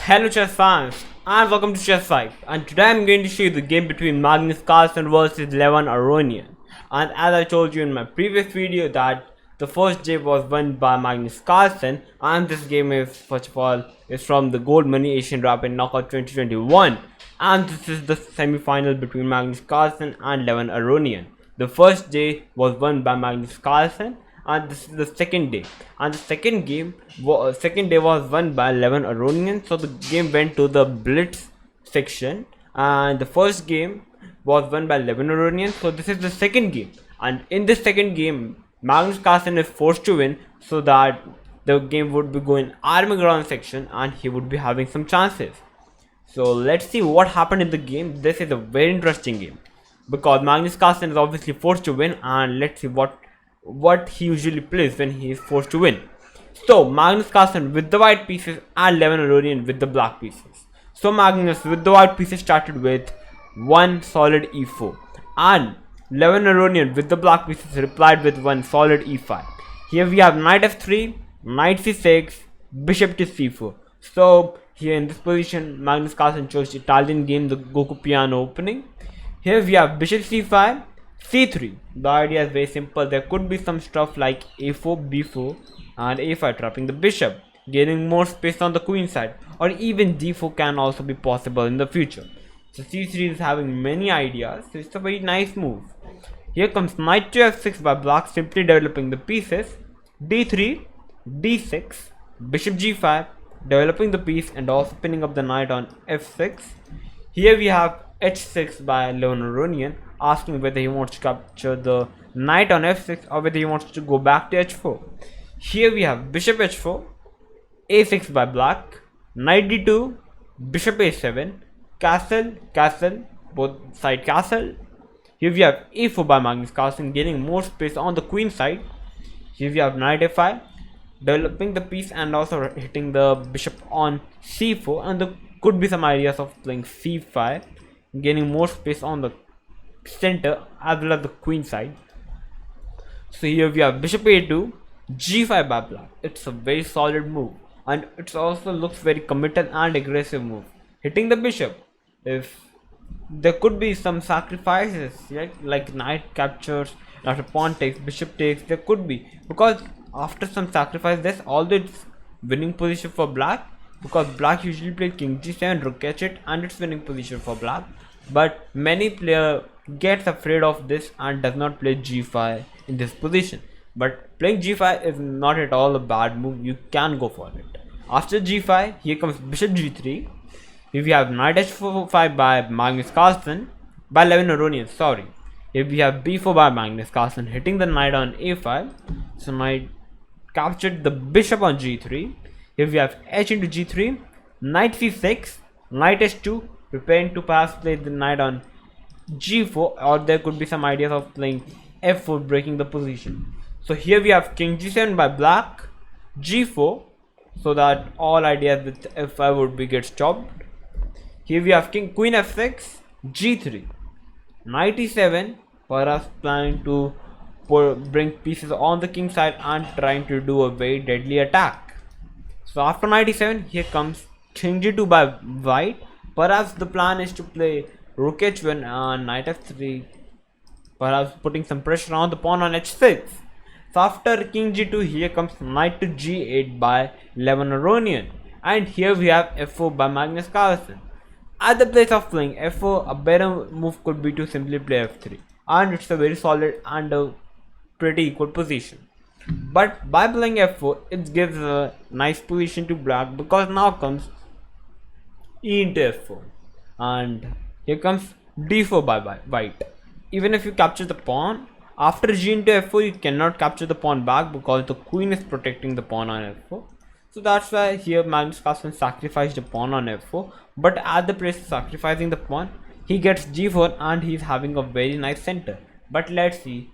Hello chess fans and welcome to Chess 5, and today I'm going to show you the game between Magnus Carlsen versus Levon Aronian. And as I told you in my previous video that the first day was won by Magnus Carlsen, and this game is first of all is from the Goldmoney Asian Rapid Knockout 2021, and this is the semi-final between Magnus Carlsen and Levon Aronian. The first day was won by Magnus Carlsen, and this is the second day, and the second day was won by Levon Aronian. So the game went to the blitz section, and the first game was won by Levon Aronian. So this is the second game, and in this second game Magnus Carlsen is forced to win, so that the game would be going army ground section and he would be having some chances. So let's see what happened in the game. This is a very interesting game because Magnus Carlsen is obviously forced to win, and let's see what he usually plays when he is forced to win. So Magnus Carlsen with the white pieces and Levon Aronian with the black pieces. So Magnus with the white pieces started with one solid e4, and Levon Aronian with the black pieces replied with one solid e5. Here we have knight f3, knight c6, bishop to c4. So here in this position Magnus Carlsen chose Italian game, the Giuoco Piano opening. Here we have bishop c5, c3. The idea is very simple. There could be some stuff like a4, b4 and a5 trapping the bishop, gaining more space on the queen side, or even d4 can also be possible in the future. So c3 is having many ideas, so it's a very nice move. Here comes knight to f6 by black, simply developing the pieces, d3, d6, bishop g5, developing the piece and also pinning up the knight on f6. Here we have h6 by Levon Aronian, asking whether he wants to capture the knight on f6 or whether he wants to go back to h4. Here we have bishop h4, a6 by black, knight d2, bishop a7, castle, castle, both side castle. Here we have a4 by Magnus Carlsen, gaining more space on the queen side. Here we have knight f5, developing the piece and also hitting the bishop on c4, and there could be some ideas of playing c5, gaining more space on the center as well as the queen side. So here we have bishop a2, g5 by black. It's a very solid move, and it also looks very committed and aggressive move, hitting the bishop. If there could be some sacrifices, right? Like knight captures, after pawn takes, bishop takes, there could be, because after some sacrifice this, although it's winning position for black, because black usually play king g7, rook h8, and it's winning position for black, but many player gets afraid of this and does not play g5 in this position. But playing g5 is not at all a bad move, you can go for it. After g5, here comes bishop g3. Here we have knight h5 by Magnus Carlsen, by Levon Aronian, sorry. Here we have b4 by Magnus Carlsen, hitting the knight on a5. So knight captured the bishop on g3. Here we have h into g3, knight c6, knight h2, preparing to perhaps play the knight on g4, or there could be some ideas of playing f4, breaking the position. So here we have king g7 by black, g4, so that all ideas with f5 would be get stopped. Here we have queen f6, g3, knight e7, for us planning to bring pieces on the king side and trying to do a very deadly attack. So after knight e7, here comes king g2 by white. Perhaps the plan is to play rook h1 and knight f3, perhaps putting some pressure on the pawn on h6. So after king g2, here comes knight to g8 by Levon Aronian, and here we have f4 by Magnus Carlsen. At the place of playing f4, a better move could be to simply play f3, and it's a very solid and a pretty equal position. But by playing f4, it gives a nice position to black, because now comes e into f4, and here comes d4 by white. Even if you capture the pawn, after g into f4 you cannot capture the pawn back because the queen is protecting the pawn on f4. So that's why here Magnus Carlsen sacrificed the pawn on f4, but at the place of sacrificing the pawn, he gets g4 and he's having a very nice center. But let's see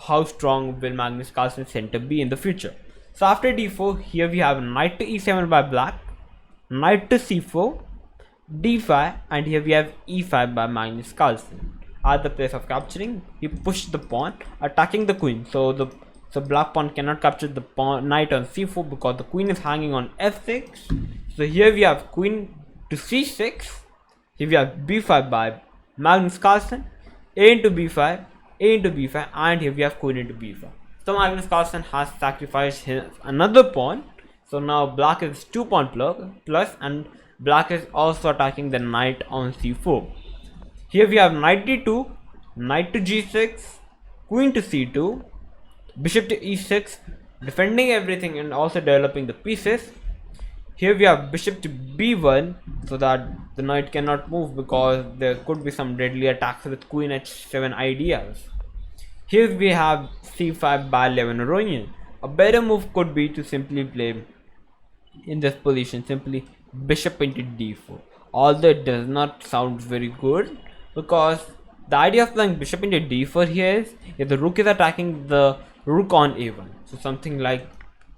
how strong will Magnus Carlsen's center be in the future. So after d4, here we have knight to e7 by black, knight to c4, d5, and here we have e5 by Magnus Carlsen. At the place of capturing, he pushed the pawn, attacking the queen. So black pawn cannot capture the knight on c4 because the queen is hanging on f6. So here we have queen to c6. Here we have b5 by Magnus Carlsen, a into b5, a into b5, and here we have queen into b5. So Magnus Carlsen has sacrificed his another pawn. So now black is 2 pawn plus, and black is also attacking the knight on c4. Here we have knight d2, knight to g6, queen to c2, bishop to e6, defending everything and also developing the pieces. Here we have bishop to b1, so that the knight cannot move because there could be some deadly attacks with queen h7 ideas. Here we have c5 by Levon Aronian. A better move could be to simply play in this position simply bishop into d4, although it does not sound very good, because the idea of playing bishop into d4 here is if the rook is attacking the rook on a1, so something like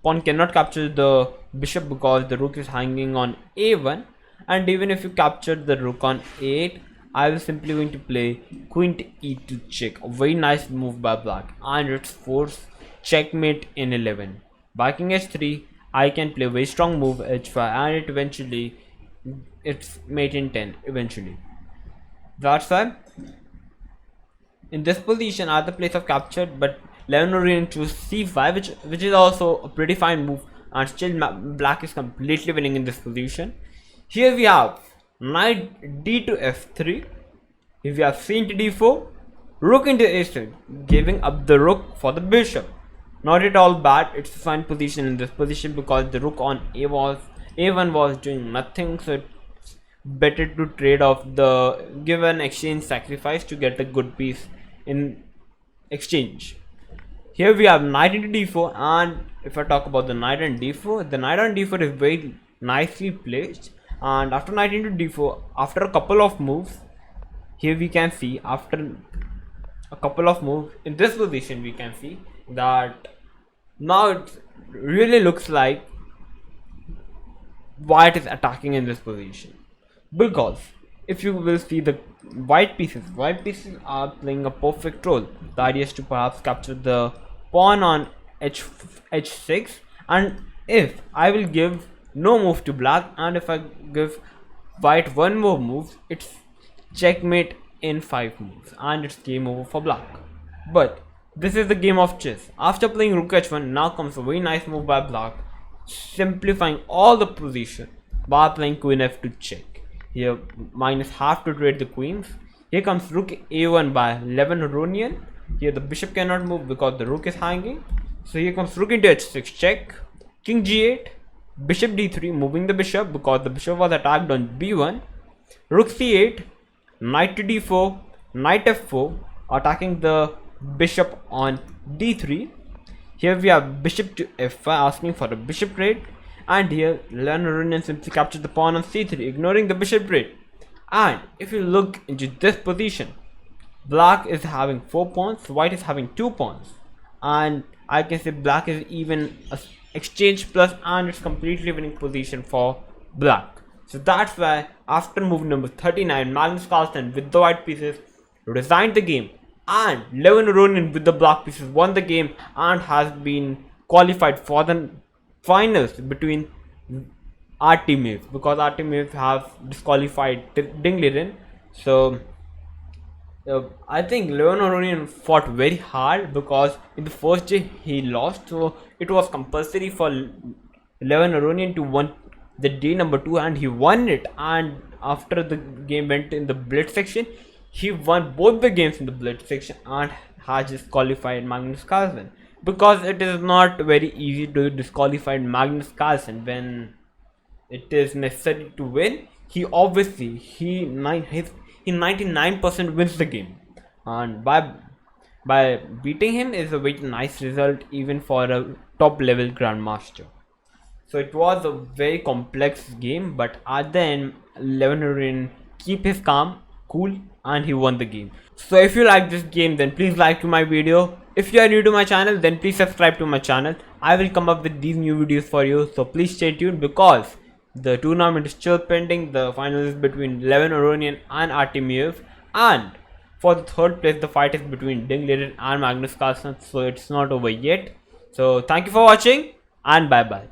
pawn cannot capture the bishop because the rook is hanging on a1, and even if you capture the rook on a8, I will simply going to play queen to e2 check, a very nice move by black, and it's forced checkmate in 11. By king h3, I can play very strong move h5, and it eventually it's mate in 10 eventually. That's why in this position at the place of captured, but Levon Aronian choose c5, which is also a pretty fine move, and still black is completely winning in this position. Here we have knight d to f3. Here we have c into d4, rook into a6, giving up the rook for the bishop. Not at all bad. It's a fine position in this position because the rook on a1 was doing nothing, so it's better to trade off the given exchange sacrifice to get a good piece in exchange. Here we have knight into d4, and if I talk about the knight on d4, the knight on d4 is very nicely placed, and after knight into d4, after a couple of moves, here we can see after a couple of moves in this position we can see that now it really looks like white is attacking in this position, because if you will see the white pieces are playing a perfect role. The idea is to perhaps capture the pawn on h6, and if I will give no move to black, and if I give white one more move, it's checkmate in 5 moves, and it's game over for black. But this is the game of chess. After playing rook h1, now comes a very nice move by black, simplifying all the position by playing queen f2 check. Here minus have to trade the queens. Here comes rook a1 by Levon Aronian. Here the bishop cannot move because the rook is hanging, so here comes rook into h6 check, king g8, bishop d3, moving the bishop because the bishop was attacked on b1, rook c8, knight to d4, knight f4, attacking the bishop on d3. Here we have bishop to f5, asking for a bishop trade, and here Levon Aronian simply captured the pawn on c3, ignoring the bishop trade. And if you look into this position, black is having 4 pawns, white is having 2 pawns, and I can say black is even a exchange plus, and it's completely winning position for black. So that's why after move number 39, Magnus Carlsen with the white pieces resigned the game, and Levon Aronian with the black pieces won the game and has been qualified for the finals between our teammates, because our teammates have disqualified Ding Liren. So I think Levon Aronian fought very hard because in the first day he lost, so it was compulsory for Levon Aronian to win the day number 2, and he won it. And after the game went in the blitz section, he won both the games in the blitz section and has disqualified Magnus Carlsen, because it is not very easy to disqualify Magnus Carlsen when it is necessary to win. He obviously he 99% wins the game, and by beating him is a very nice result even for a top level grandmaster. So it was a very complex game, but at the end Levon Aronian keep his cool, and he won the game. So if you like this game, then please like to my video. If you are new to my channel, then please subscribe to my channel. I will come up with these new videos for you, so please stay tuned, because the tournament is still pending. The final is between Levon Aronian and Artemiev, and for the third place the fight is between Ding Liren and Magnus Carlsen, so it's not over yet. So thank you for watching, and bye bye.